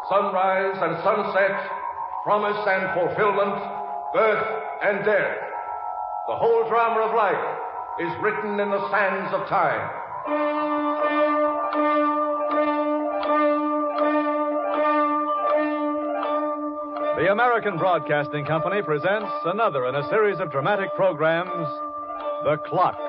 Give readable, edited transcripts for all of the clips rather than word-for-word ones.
sunrise and sunset, promise and fulfillment, birth and death. The whole drama of life is written in the sands of time. The American Broadcasting Company presents another in a series of dramatic programs, The Clock.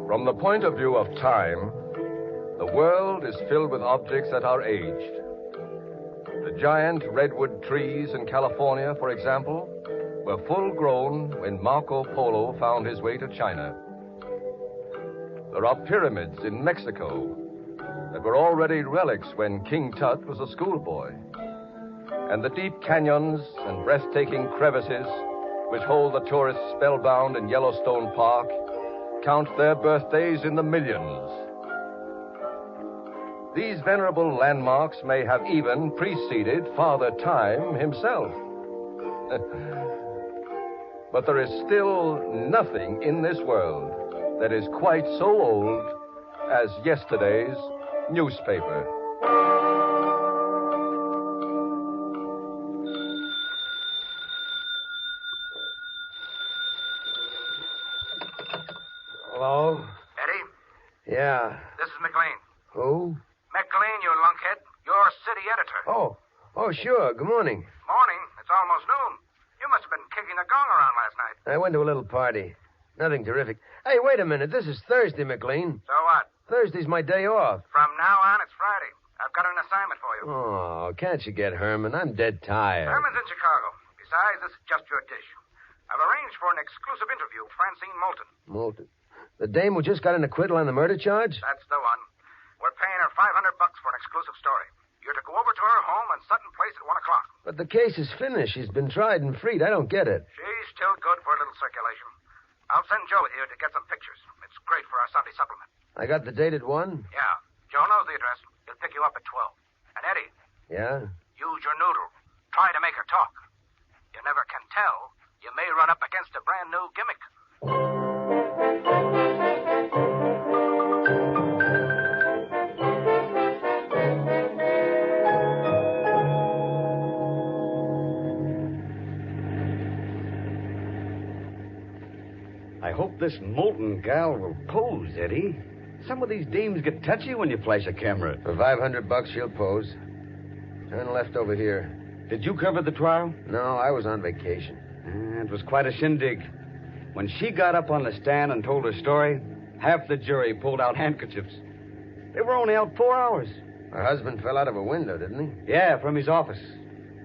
From the point of view of time, the world is filled with objects that are aged. The giant redwood trees in California, for example, were full grown when Marco Polo found his way to China. There are pyramids in Mexico that were already relics when King Tut was a schoolboy. And the deep canyons and breathtaking crevices which hold the tourists spellbound in Yellowstone Park count their birthdays in the millions. These venerable landmarks may have even preceded Father Time himself. But there is still nothing in this world that is quite so old as yesterday's newspaper. Hello? Eddie? Yeah. This is McLean. Who? McLean, you lunkhead. You're city editor. Oh, sure. Good morning. Morning. It's almost noon. You must have been kicking the gong around last night. I went to a little party. Nothing terrific. Hey, wait a minute. This is Thursday, McLean. So what? Thursday's my day off. From now on, it's Friday. I've got an assignment for you. Oh, can't you get Herman? I'm dead tired. Herman's in Chicago. Besides, this is just your dish. I've arranged for an exclusive interview with Francine Moulton. Moulton? The dame who just got an acquittal on the murder charge? That's the one. We're paying her $500 for an exclusive story. You're to go over to her home on Sutton Place at 1 o'clock. But the case is finished. She's been tried and freed. I don't get it. She's still good for a little circulation. I'll send Joe with you to get some pictures. It's great for our Sunday supplement. I got the date at 1? Yeah. Joe knows the address. He'll pick you up at 12. And Eddie. Yeah? Use your noodle. Try to make her talk. You never can tell. You may run up against a brand new gimmick. I hope this Moulton gal will pose, Eddie. Some of these dames get touchy when you flash a camera. For $500, she'll pose. Turn left over here. Did you cover the trial? No, I was on vacation. It was quite a shindig. When she got up on the stand and told her story, half the jury pulled out handkerchiefs. They were only out 4 hours. Her husband fell out of a window, didn't he? Yeah, from his office.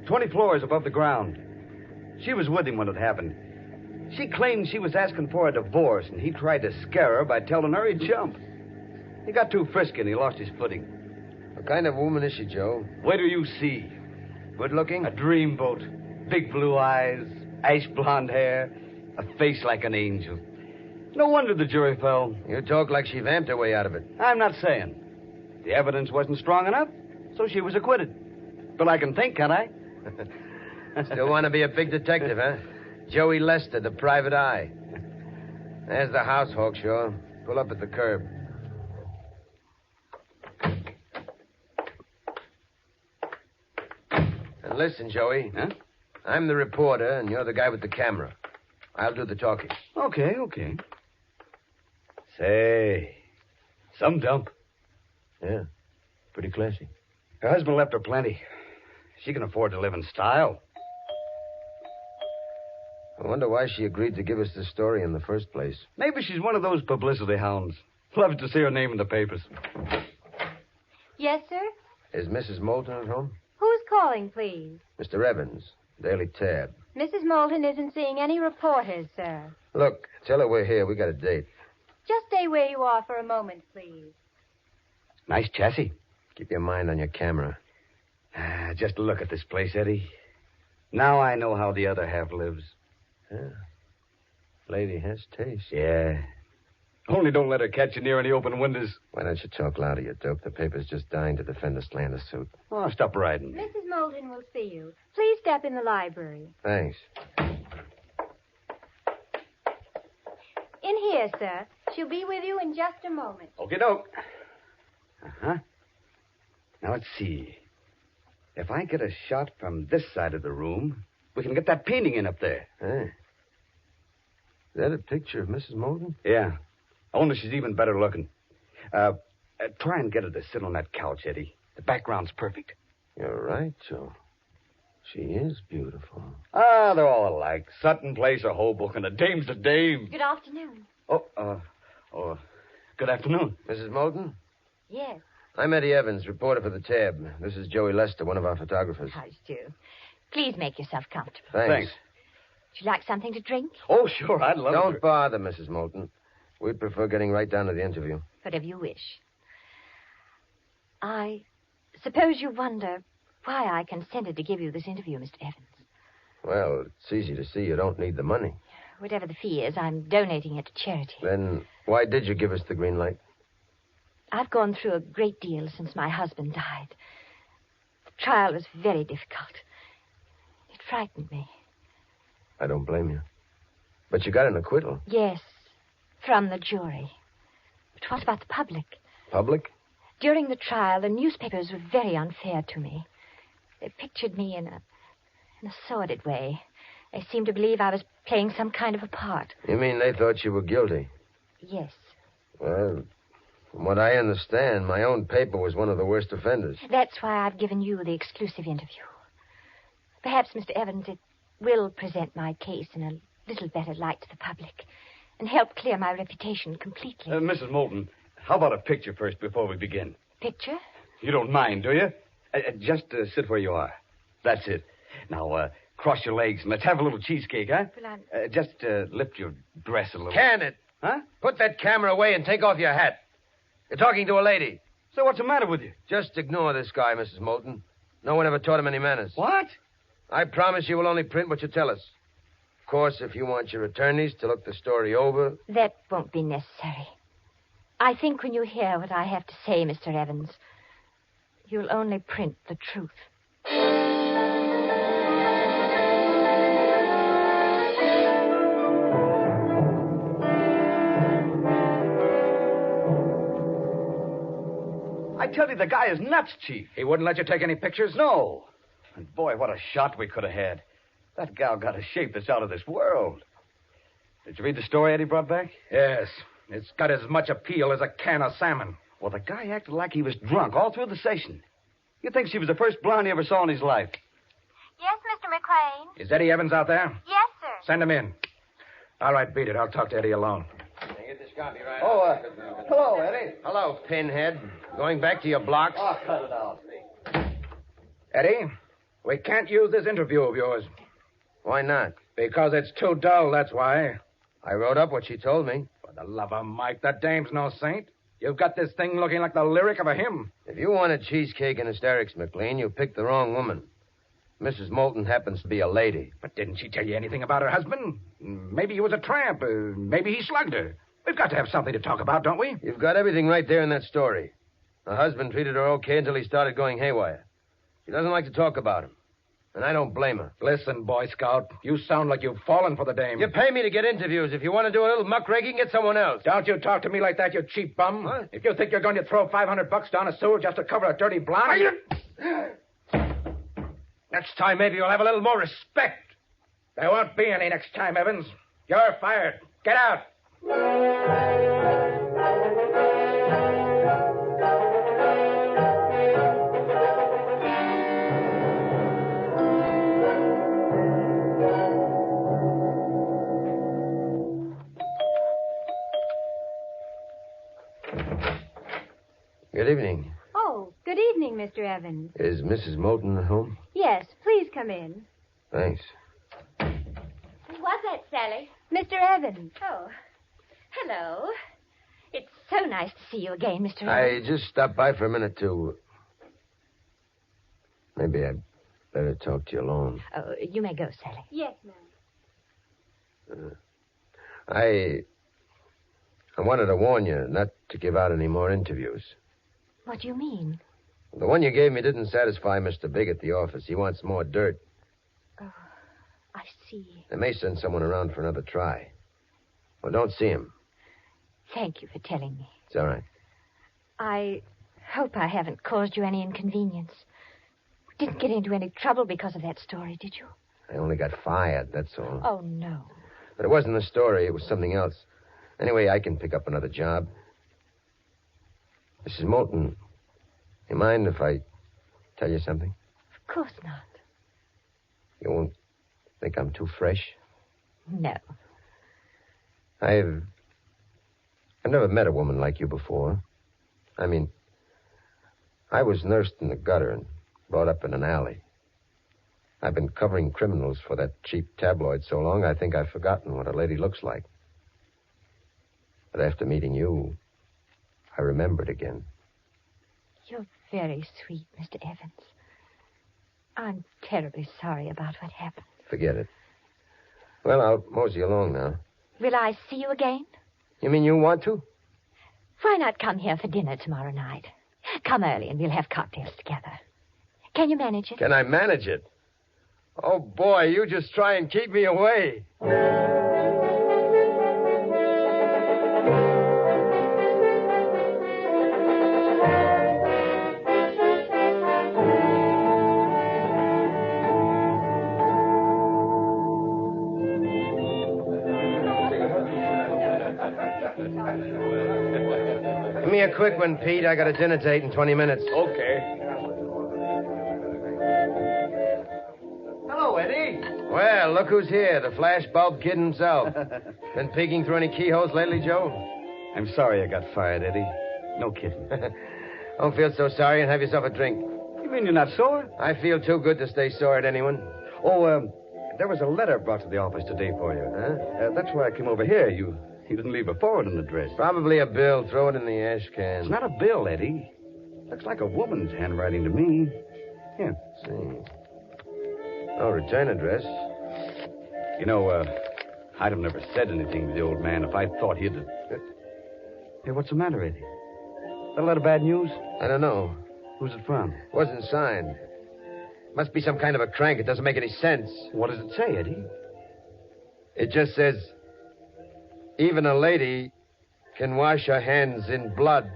20 floors above the ground. She was with him when it happened. She claimed she was asking for a divorce, and he tried to scare her by telling her he'd jump. He got too frisky, and he lost his footing. What kind of woman is she, Joe? Wait till you see. Good looking? A dreamboat. Big blue eyes, ash blonde hair, a face like an angel. No wonder the jury fell. You talk like she vamped her way out of it. I'm not saying. The evidence wasn't strong enough, so she was acquitted. But I can think, can't I? Still want to be a big detective, huh? Joey Lester, the private eye. There's the house, Hawkshaw. Pull up at the curb. And listen, Joey. Huh? I'm the reporter, and you're the guy with the camera. I'll do the talking. Okay. Say, some dump. Yeah, pretty classy. Her husband left her plenty. She can afford to live in style. I wonder why she agreed to give us this story in the first place. Maybe she's one of those publicity hounds. Loves to see her name in the papers. Yes, sir? Is Mrs. Moulton at home? Who's calling, please? Mr. Evans, Daily Tab. Mrs. Moulton isn't seeing any reporters, sir. Look, tell her we're here. We got a date. Just stay where you are for a moment, please. Nice chassis. Keep your mind on your camera. Just look at this place, Eddie. Now I know how the other half lives. Yeah. Lady has taste. Yeah. Only don't let her catch you near any open windows. Why don't you talk louder, you dope? The paper's just dying to defend a slander suit. Oh, stop riding. Mrs. Moulton will see you. Please step in the library. Thanks. In here, sir. She'll be with you in just a moment. Okie doke. Uh-huh. Now, let's see. If I get a shot from this side of the room, we can get that painting in up there. Hey. Is that a picture of Mrs. Moulton? Yeah. Only she's even better looking. Try and get her to sit on that couch, Eddie. The background's perfect. You're right, Joe. She is beautiful. Ah, they're all alike. Sutton Place or Hoboken. A dame's a dame. Good afternoon. Good afternoon. Mrs. Moulton? Yes. I'm Eddie Evans, reporter for the Tab. This is Joey Lester, one of our photographers. How do you do? Please make yourself comfortable. Thanks. Would you like something to drink? Oh, sure, I'd love Don't bother, Mrs. Moulton. We'd prefer getting right down to the interview. Whatever you wish. I suppose you wonder why I consented to give you this interview, Mr. Evans. Well, it's easy to see you don't need the money. Whatever the fee is, I'm donating it to charity. Then why did you give us the green light? I've gone through a great deal since my husband died. The trial was very difficult. It frightened me. I don't blame you. But you got an acquittal. Yes, from the jury. But what about the public? Public? During the trial, the newspapers were very unfair to me. They pictured me in a sordid way. They seemed to believe I was playing some kind of a part. You mean they thought you were guilty? Yes. Well, from what I understand, my own paper was one of the worst offenders. That's why I've given you the exclusive interview. Perhaps, Mr. Evans, it will present my case in a little better light to the public and help clear my reputation completely. Mrs. Moulton, how about a picture first before we begin? Picture? You don't mind, do you? Just sit where you are. That's it. Now, cross your legs and let's have a little cheesecake, huh? Well, Just lift your dress a little. Can it? Huh? Put that camera away and take off your hat. You're talking to a lady. So what's the matter with you? Just ignore this guy, Mrs. Moulton. No one ever taught him any manners. What? I promise you will only print what you tell us. Of course, if you want your attorneys to look the story over... That won't be necessary. I think when you hear what I have to say, Mr. Evans, you'll only print the truth. I tell you, the guy is nuts, Chief. He wouldn't let you take any pictures? No. And boy, what a shot we could have had. That gal got a shape that's out of this world. Did you read the story Eddie brought back? Yes. It's got as much appeal as a can of salmon. Well, the guy acted like he was drunk all through the session. You'd think she was the first blonde he ever saw in his life. Yes, Mr. McLean? Is Eddie Evans out there? Yes, sir. Send him in. All right, beat it. I'll talk to Eddie alone. Get this copy right Hello, Eddie. Hello, pinhead. Going back to your blocks? Oh, cut it out. Eddie, we can't use this interview of yours. Why not? Because it's too dull, that's why. I wrote up what she told me. For the love of Mike, that dame's no saint. You've got this thing looking like the lyric of a hymn. If you wanted cheesecake and hysterics, McLean, you picked the wrong woman. Mrs. Moulton happens to be a lady. But didn't she tell you anything about her husband? Maybe he was a tramp. Maybe he slugged her. We've got to have something to talk about, don't we? You've got everything right there in that story. Her husband treated her okay until he started going haywire. She doesn't like to talk about him. And I don't blame her. Listen, Boy Scout, you sound like you've fallen for the dame. You pay me to get interviews. If you want to do a little muckraking, get someone else. Don't you talk to me like that, you cheap bum. What? If you think you're going to throw $500 down a sewer just to cover a dirty blonde... Next time, maybe you'll have a little more respect. There won't be any next time, Evans. You're fired. Get out. Good evening. Oh, good evening, Mr. Evans. Is Mrs. Moulton at home? Yes, please come in. Thanks. What's that, Sally? Mr. Evans. Oh, hello. It's so nice to see you again, Mr. I Evans. just stopped by for a minute to... Maybe I'd better talk to you alone. Oh, you may go, Sally. Yes, ma'am. I wanted to warn you not to give out any more interviews. What do you mean? The one you gave me didn't satisfy Mr. Big at the office. He wants more dirt. Oh, I see. They may send someone around for another try. Well, don't see him. Thank you for telling me. It's all right. I hope I haven't caused you any inconvenience. Didn't get into any trouble because of that story, did you? I only got fired, that's all. Oh, no. But it wasn't the story. It was something else. Anyway, I can pick up another job. Mrs. Moulton, you mind if I tell you something? Of course not. You won't think I'm too fresh? No. I've never met a woman like you before. I mean, I was nursed in the gutter and brought up in an alley. I've been covering criminals for that cheap tabloid so long, I think I've forgotten what a lady looks like. But after meeting you, I remembered again. You're very sweet, Mr. Evans. I'm terribly sorry about what happened. Forget it. Well, I'll mosey along now. Will I see you again? You mean you want to? Why not come here for dinner tomorrow night? Come early and we'll have cocktails together. Can you manage it? Can I manage it? Oh, boy, you just try and keep me away. Give me a quick one, Pete. I got a dinner date in 20 minutes. Okay. Hello, Eddie. Well, look who's here, the flashbulb kid himself. Been peeking through any keyholes lately, Joe? I'm sorry I got fired, Eddie. No kidding. Don't feel so sorry and have yourself a drink. You mean you're not sore? I feel too good to stay sore at anyone. Oh, there was a letter brought to the office today for you. Huh? That's why I came over here. You didn't leave a forwarding address. Probably a bill. Throw it in the ash can. It's not a bill, Eddie. Looks like a woman's handwriting to me. Here. See. Oh, return address. You know, I'd have never said anything to the old man if I thought he'd... Hey, what's the matter, Eddie? That a lot of bad news? I don't know. Who's it from? Wasn't signed. Must be some kind of a crank. It doesn't make any sense. What does it say, Eddie? It just says, even a lady can wash her hands in blood.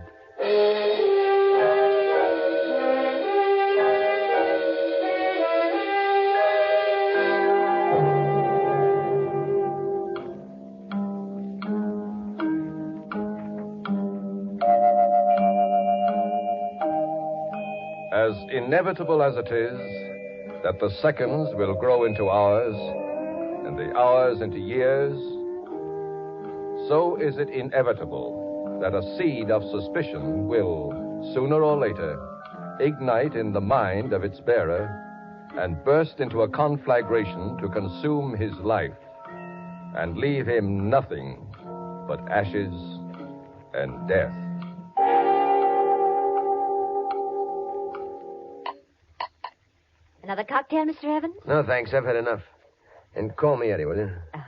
As inevitable as it is that the seconds will grow into hours and the hours into years, so is it inevitable that a seed of suspicion will, sooner or later, ignite in the mind of its bearer and burst into a conflagration to consume his life and leave him nothing but ashes and death. Another cocktail, Mr. Evans? No, thanks. I've had enough. And call me Eddie, will you? Oh.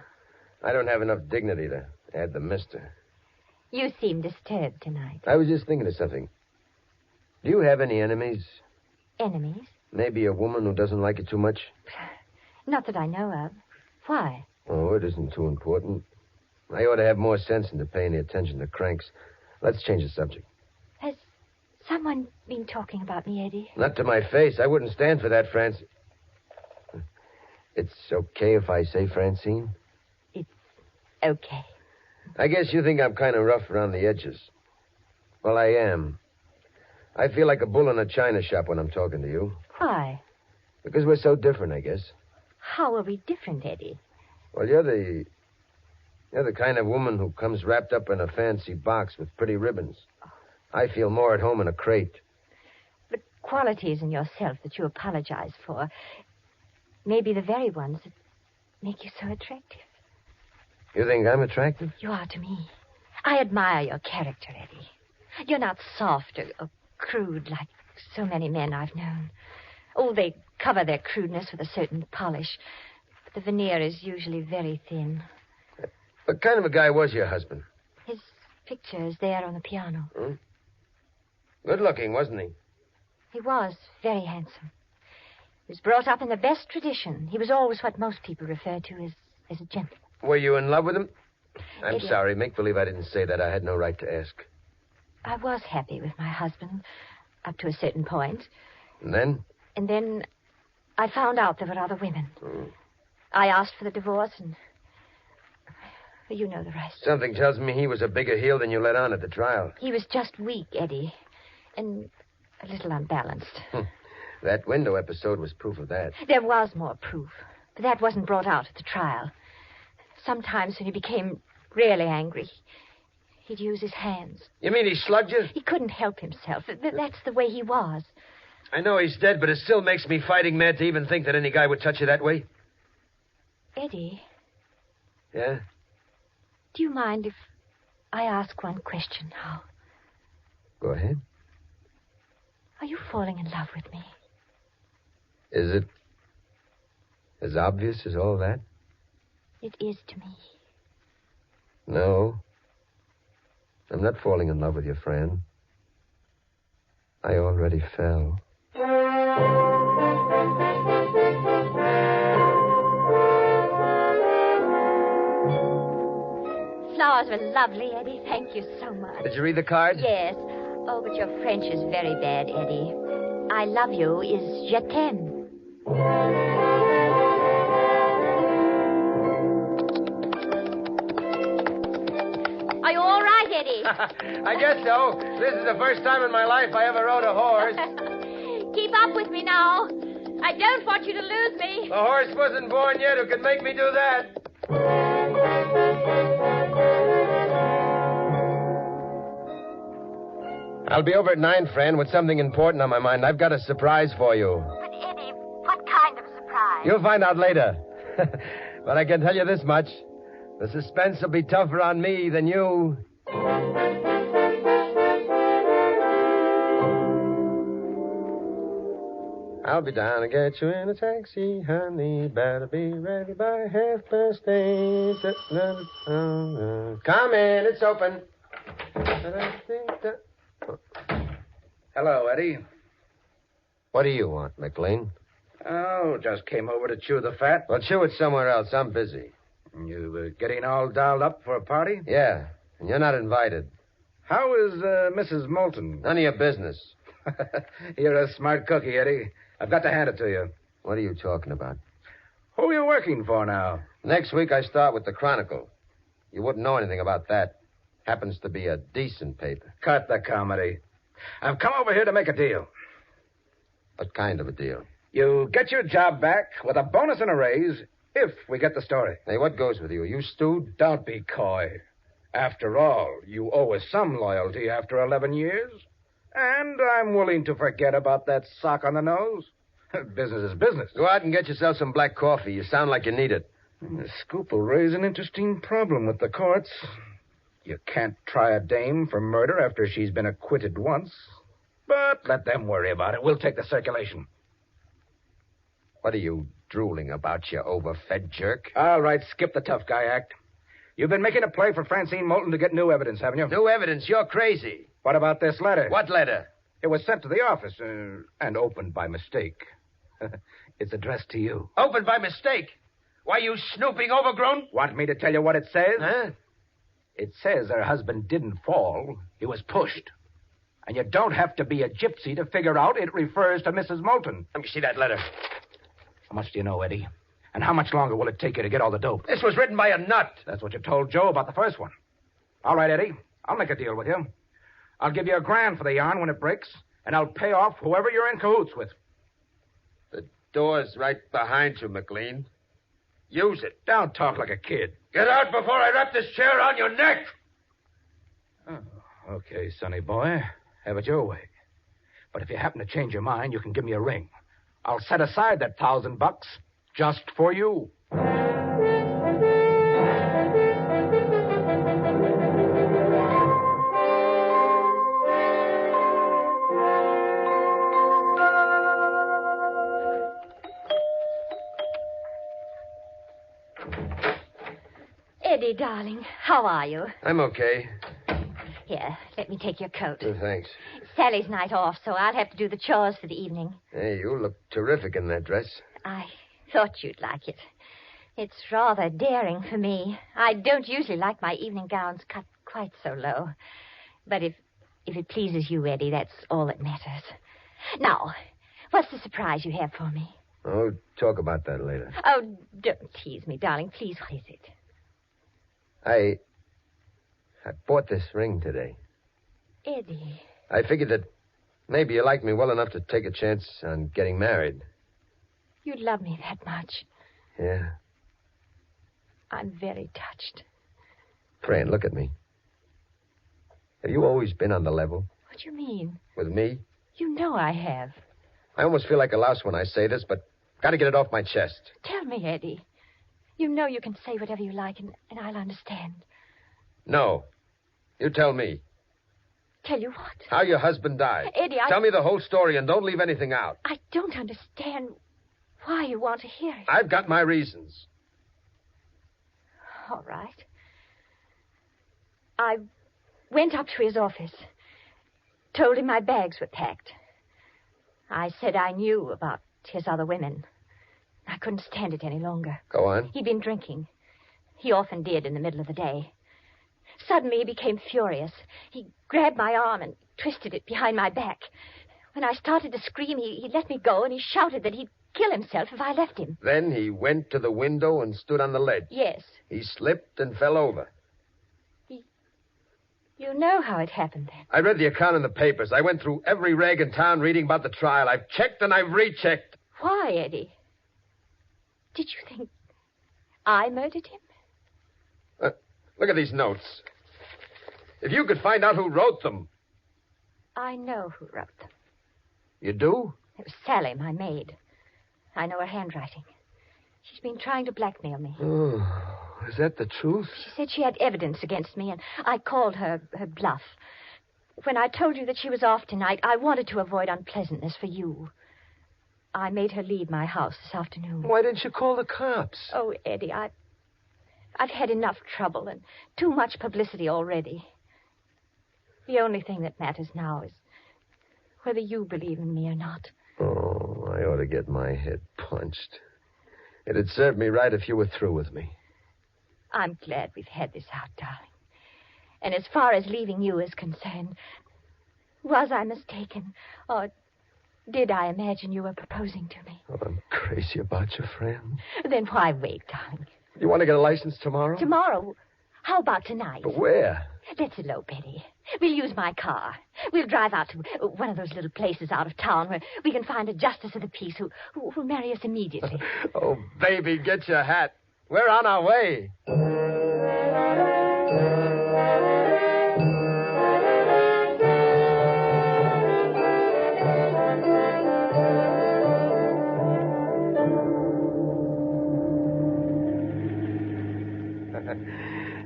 I don't have enough dignity to add the mister. You seem disturbed tonight. I was just thinking of something. Do you have any enemies? Enemies? Maybe a woman who doesn't like you too much? Not that I know of. Why? Oh, it isn't too important. I ought to have more sense than to pay any attention to cranks. Let's change the subject. Has someone been talking about me, Eddie? Not to my face. I wouldn't stand for that, Francine. It's okay if I say Francine? It's okay. I guess you think I'm kind of rough around the edges. Well, I am. I feel like a bull in a china shop when I'm talking to you. Why? Because we're so different, I guess. How are we different, Eddie? Well, you're the kind of woman who comes wrapped up in a fancy box with pretty ribbons. I feel more at home in a crate. But qualities in yourself that you apologize for may be the very ones that make you so attractive. You think I'm attractive? You are to me. I admire your character, Eddie. You're not soft or crude like so many men I've known. Oh, they cover their crudeness with a certain polish, but the veneer is usually very thin. What kind of a guy was your husband? His picture is there on the piano. Hmm? Good looking, wasn't he? He was very handsome. He was brought up in the best tradition. He was always what most people refer to as a gentleman. Were you in love with him? I'm Eddie, sorry. Make believe I didn't say that. I had no right to ask. I was happy with my husband up to a certain point. And then? And then I found out there were other women. I asked for the divorce, and you know the rest. Something tells me he was a bigger heel than you let on at the trial. He was just weak, Eddie, and a little unbalanced. That window episode was proof of that. There was more proof, but that wasn't brought out at the trial. Sometimes when he became really angry, he'd use his hands. You mean he slugged you? He couldn't help himself. That's the way he was. I know he's dead, but it still makes me fighting mad to even think that any guy would touch you that way. Eddie, Yeah? do you mind if I ask one question now? Go ahead. Are you falling in love with me? Is it as obvious as all that? It is to me. No. I'm not falling in love with you, Fran. I already fell. Flowers were lovely, Eddie. Thank you so much. Did you read the card? Yes. Oh, but your French is very bad, Eddie. I love you is je t'aime. Are you all right, Eddie? I guess so. This is the first time in my life I ever rode a horse. Keep up with me now. I don't want you to lose me. The horse wasn't born yet who could make me do that. I'll be over at 9, Fran, with something important on my mind. I've got a surprise for you. But, Eddie, what kind of surprise? You'll find out later. But I can tell you this much. The suspense will be tougher on me than you. I'll be down to get you in a taxi, honey. Better be ready by 8:30. Come in, it's open. Hello, Eddie. What do you want, McLean? Oh, just came over to chew the fat. Well, chew it somewhere else. I'm busy. You getting all dialed up for a party? Yeah, and you're not invited. How is Mrs. Moulton? None of your business. You're a smart cookie, Eddie. I've got to hand it to you. What are you talking about? Who are you working for now? Next week I start with the Chronicle. You wouldn't know anything about that. Happens to be a decent paper. Cut the comedy. I've come over here to make a deal. What kind of a deal? You get your job back with a bonus and a raise if we get the story. Hey, what goes with you? You stewed? Don't be coy. After all, you owe us some loyalty after 11 years. And I'm willing to forget about that sock on the nose. Business is business. Go out and get yourself some black coffee. You sound like you need it. The scoop will raise an interesting problem with the courts. You can't try a dame for murder after she's been acquitted once. But let them worry about it. We'll take the circulation. What are you drooling about, you overfed jerk? All right, skip the tough guy act. You've been making a play for Francine Moulton to get new evidence, haven't you? New evidence? You're crazy. What about this letter? What letter? It was sent to the office and opened by mistake. It's addressed to you. Opened by mistake? Why, you snooping overgrown? Want me to tell you what it says? Huh? It says her husband didn't fall. He was pushed. And you don't have to be a gypsy to figure out it refers to Mrs. Moulton. Let me see that letter. How much do you know, Eddie? And how much longer will it take you to get all the dope? This was written by a nut. That's what you told Joe about the first one. All right, Eddie. I'll make a deal with you. I'll give you $1,000 for the yarn when it breaks, and I'll pay off whoever you're in cahoots with. The door's right behind you, McLean. Use it. Don't talk like a kid. Get out before I wrap this chair around your neck. Oh, okay, sonny boy. Have it your way. But if you happen to change your mind, you can give me a ring. I'll set aside that $1,000 just for you. Eddie, darling, how are you? I'm okay. Here, let me take your coat. Oh, thanks. It's Sally's night off, so I'll have to do the chores for the evening. Hey, you look terrific in that dress. I thought you'd like it. It's rather daring for me. I don't usually like my evening gowns cut quite so low. But if it pleases you, Eddie, that's all that matters. Now, what's the surprise you have for me? Oh, talk about that later. Oh, don't tease me, darling. Please, what is it? I bought this ring today. Eddie. I figured that maybe you liked me well enough to take a chance on getting married. You love me that much. Yeah. I'm very touched. Fran, look at me. Have you always been on the level? What do you mean? With me? You know I have. I almost feel like a louse when I say this, but gotta get it off my chest. Tell me, Eddie. You know you can say whatever you like, and I'll understand. No. You tell me. Tell you what? How your husband died. Eddie, Tell me the whole story and don't leave anything out. I don't understand why you want to hear it. I've got my reasons. All right. I went up to his office, told him my bags were packed. I said I knew about his other women. I couldn't stand it any longer. Go on. He'd been drinking. He often did in the middle of the day. Suddenly he became furious. He grabbed my arm and twisted it behind my back. When I started to scream, he let me go, and he shouted that he'd kill himself if I left him. Then he went to the window and stood on the ledge. Yes. He slipped and fell over. You know how it happened then. I read the account in the papers. I went through every rag in town reading about the trial. I've checked and I've rechecked. Why, Eddie? Did you think I murdered him? Look at these notes. If you could find out who wrote them. I know who wrote them. You do? It was Sally, my maid. I know her handwriting. She's been trying to blackmail me. Oh, is that the truth? She said she had evidence against me, and I called her bluff. When I told you that she was off tonight, I wanted to avoid unpleasantness for you. I made her leave my house this afternoon. Why didn't you call the cops? Oh, Eddie, I've had enough trouble and too much publicity already. The only thing that matters now is whether you believe in me or not. Oh, I ought to get my head punched. It'd serve me right if you were through with me. I'm glad we've had this out, darling. And as far as leaving you is concerned, was I mistaken? Or did I imagine you were proposing to me? Oh, I'm crazy about your friend. Then why wait, darling? You want to get a license tomorrow? Tomorrow? How about tonight? But where? Let's elope, Eddie. We'll use my car. We'll drive out to one of those little places out of town where we can find a justice of the peace who'll marry us immediately. Oh, baby, get your hat. We're on our way.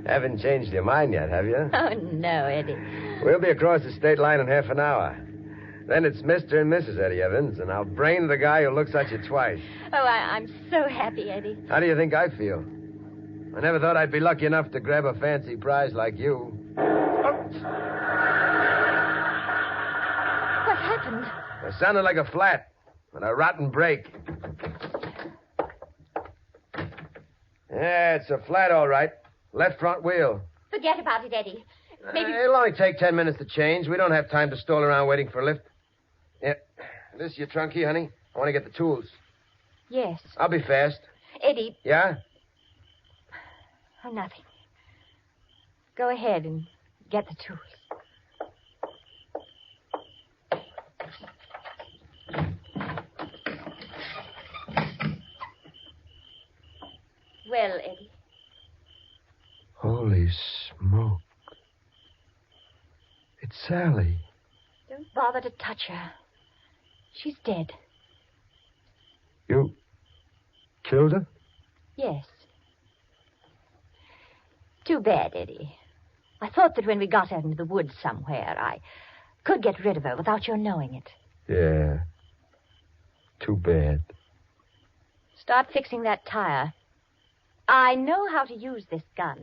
Haven't changed your mind yet, have you? Oh, no, Eddie. We'll be across the state line in half an hour. Then it's Mr. and Mrs. Eddie Evans, and I'll brain the guy who looks at you twice. Oh, I'm so happy, Eddie. How do you think I feel? I never thought I'd be lucky enough to grab a fancy prize like you. What happened? It sounded like a flat and a rotten brake. Yeah, it's a flat, all right. Left front wheel. Forget about it, Eddie. Maybe... It'll only take 10 minutes to change. We don't have time to stall around waiting for a lift. Yeah. This your trunk key, honey? I want to get the tools. Yes. I'll be fast. Eddie. Yeah? Oh, nothing. Go ahead and get the tools. Well, Eddie. Holy smoke. It's Sally. Don't bother to touch her. She's dead. You killed her? Yes. Too bad, Eddie. I thought that when we got her into the woods somewhere, I could get rid of her without your knowing it. Yeah. Too bad. Start fixing that tire. I know how to use this gun.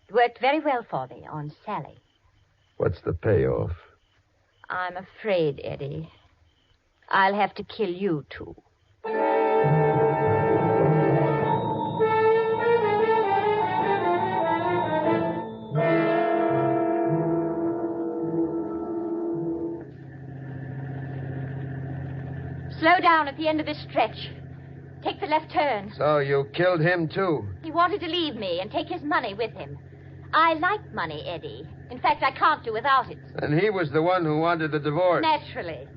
It worked very well for me on Sally. What's the payoff? I'm afraid, Eddie. I'll have to kill you, too. Slow down at the end of this stretch. Take the left turn. So you killed him, too? He wanted to leave me and take his money with him. I like money, Eddie. In fact, I can't do without it. And he was the one who wanted the divorce. Naturally.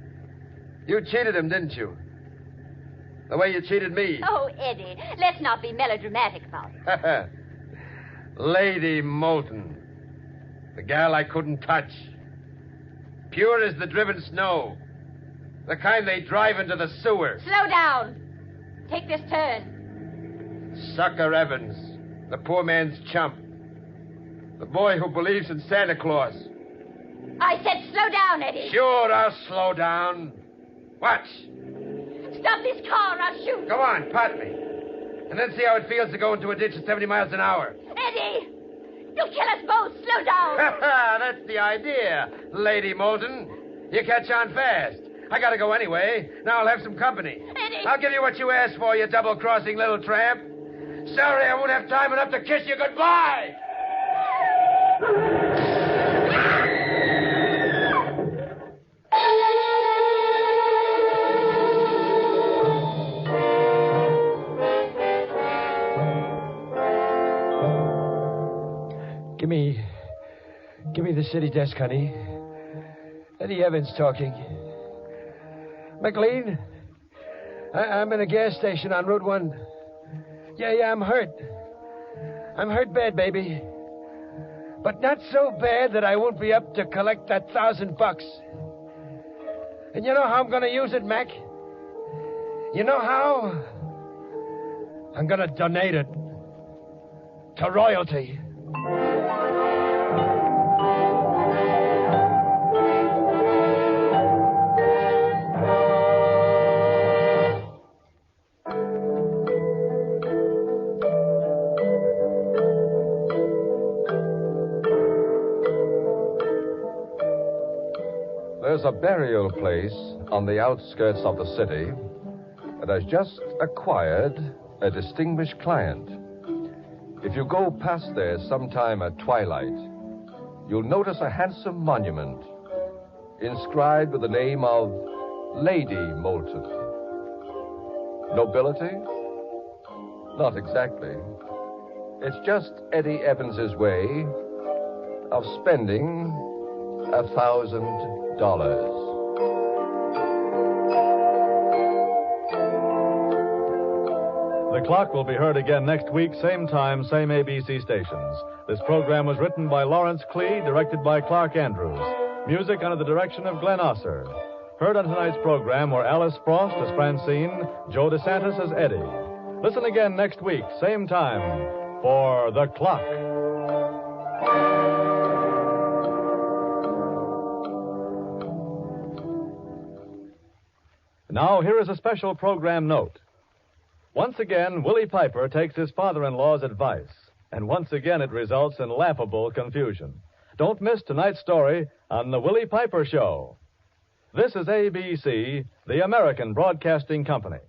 You cheated him, didn't you? The way you cheated me. Oh, Eddie, let's not be melodramatic about it. Lady Moulton. The gal I couldn't touch. Pure as the driven snow. The kind they drive into the sewer. Slow down. Take this turn. Sucker Evans. The poor man's chump. The boy who believes in Santa Claus. I said slow down, Eddie. Sure, I'll slow down. Watch. Stop this car, I'll shoot. Go on, pot me. And then see how it feels to go into a ditch at 70 miles an hour. Eddie! You'll kill us both. Slow down. That's the idea, Lady Moulton. You catch on fast. I gotta go anyway. Now I'll have some company. Eddie! I'll give you what you asked for, you double-crossing little tramp. Sorry I won't have time enough to kiss you goodbye. Give me the city desk, honey. Eddie Evans talking. McLean, I'm in a gas station on Route 1. Yeah, I'm hurt. I'm hurt bad, baby. But not so bad that I won't be up to collect that $1,000. And you know how I'm going to use it, Mac? You know how? I'm going to donate it to royalty. There's a burial place on the outskirts of the city that has just acquired a distinguished client. If you go past there sometime at twilight, you'll notice a handsome monument inscribed with the name of Lady Moulton. Nobility? Not exactly. It's just Eddie Evans's way of spending $1,000. The Clock will be heard again next week, same time, same ABC stations. This program was written by Lawrence Clee, directed by Clark Andrews. Music under the direction of Glenn Osser. Heard on tonight's program were Alice Frost as Francine, Joe DeSantis as Eddie. Listen again next week, same time, for The Clock. Now, here is a special program note. Once again, Willie Piper takes his father-in-law's advice, and once again it results in laughable confusion. Don't miss tonight's story on The Willie Piper Show. This is ABC, the American Broadcasting Company.